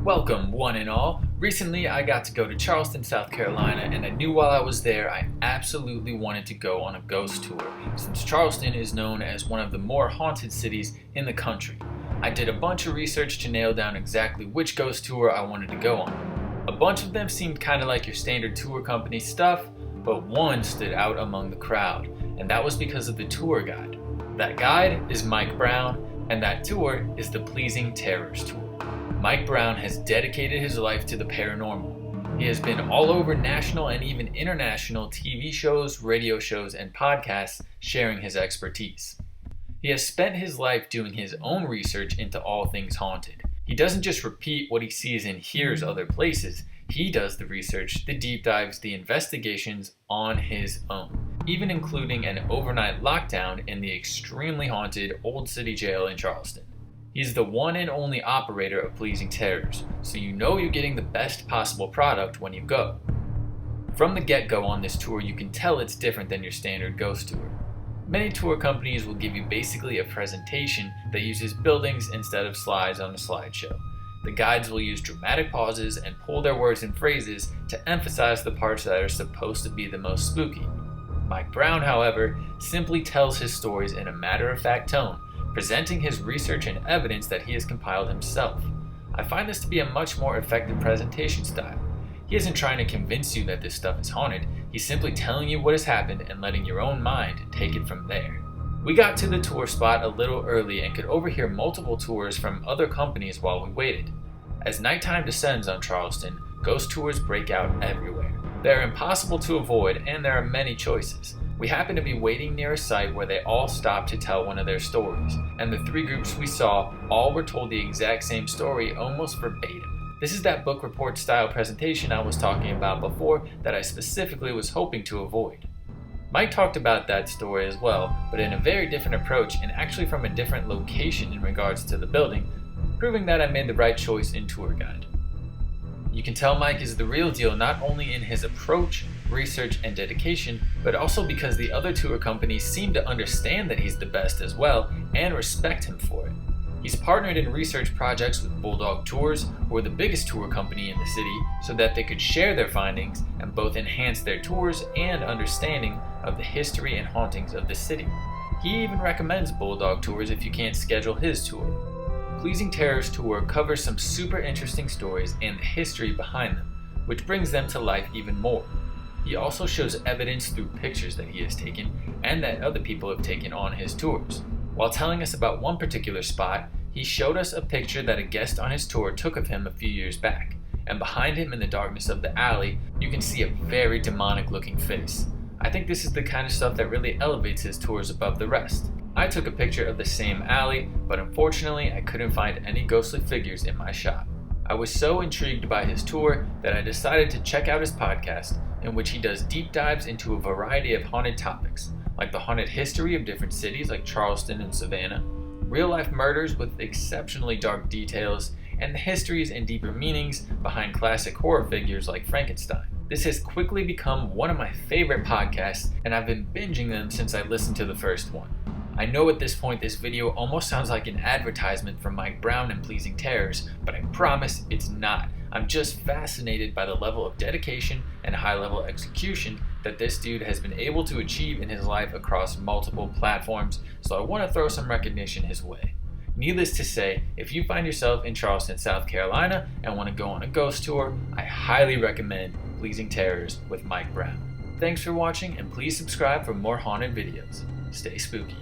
Welcome, one and all. Recently, I got to go to Charleston, South Carolina, and I knew while I was there I absolutely wanted to go on a ghost tour, since Charleston is known as one of the more haunted cities in the country. I did a bunch of research to nail down exactly which ghost tour I wanted to go on. A bunch of them seemed kind of like your standard tour company stuff, but one stood out among the crowd, and that was because of the tour guide. That guide is Mike Brown, and that tour is the Pleasing Terrors Tour. Mike Brown has dedicated his life to the paranormal. He has been all over national and even international TV shows, radio shows, and podcasts sharing his expertise. He has spent his life doing his own research into all things haunted. He doesn't just repeat what he sees and hears other places. He does the research, the deep dives, the investigations on his own, even including an overnight lockdown in the extremely haunted Old City Jail in Charleston. He's the one and only operator of Pleasing Terrors, so you know you're getting the best possible product when you go. From the get-go on this tour, you can tell it's different than your standard ghost tour. Many tour companies will give you basically a presentation that uses buildings instead of slides on a slideshow. The guides will use dramatic pauses and pull their words and phrases to emphasize the parts that are supposed to be the most spooky. Mike Brown, however, simply tells his stories in a matter-of-fact tone, presenting his research and evidence that he has compiled himself. I find this to be a much more effective presentation style. He isn't trying to convince you that this stuff is haunted, he's simply telling you what has happened and letting your own mind take it from there. We got to the tour spot a little early and could overhear multiple tours from other companies while we waited. As nighttime descends on Charleston, ghost tours break out everywhere. They are impossible to avoid and there are many choices. We happened to be waiting near a site where they all stopped to tell one of their stories, and the three groups we saw all were told the exact same story almost verbatim. This is that book report style presentation I was talking about before that I specifically was hoping to avoid. Mike talked about that story as well, but in a very different approach and actually from a different location in regards to the building, proving that I made the right choice in tour guide. You can tell Mike is the real deal not only in his approach, research, and dedication, but also because the other tour companies seem to understand that he's the best as well and respect him for it. He's partnered in research projects with Bulldog Tours, who are the biggest tour company in the city, so that they could share their findings and both enhance their tours and understanding of the history and hauntings of the city. He even recommends Bulldog Tours if you can't schedule his tour. Pleasing Terrors Tour covers some super interesting stories and the history behind them, which brings them to life even more. He also shows evidence through pictures that he has taken and that other people have taken on his tours. While telling us about one particular spot, he showed us a picture that a guest on his tour took of him a few years back, and behind him in the darkness of the alley, you can see a very demonic looking face. I think this is the kind of stuff that really elevates his tours above the rest. I took a picture of the same alley, but unfortunately I couldn't find any ghostly figures in my shot. I was so intrigued by his tour that I decided to check out his podcast, in which he does deep dives into a variety of haunted topics, like the haunted history of different cities like Charleston and Savannah, real-life murders with exceptionally dark details, and the histories and deeper meanings behind classic horror figures like Frankenstein. This has quickly become one of my favorite podcasts, and I've been binging them since I listened to the first one. I know at this point this video almost sounds like an advertisement for Mike Brown and Pleasing Terrors, but I promise it's not. I'm just fascinated by the level of dedication and high-level execution that this dude has been able to achieve in his life across multiple platforms, so I want to throw some recognition his way. Needless to say, if you find yourself in Charleston, South Carolina and want to go on a ghost tour, I highly recommend Pleasing Terrors with Mike Brown. Thanks for watching and please subscribe for more haunted videos. Stay spooky.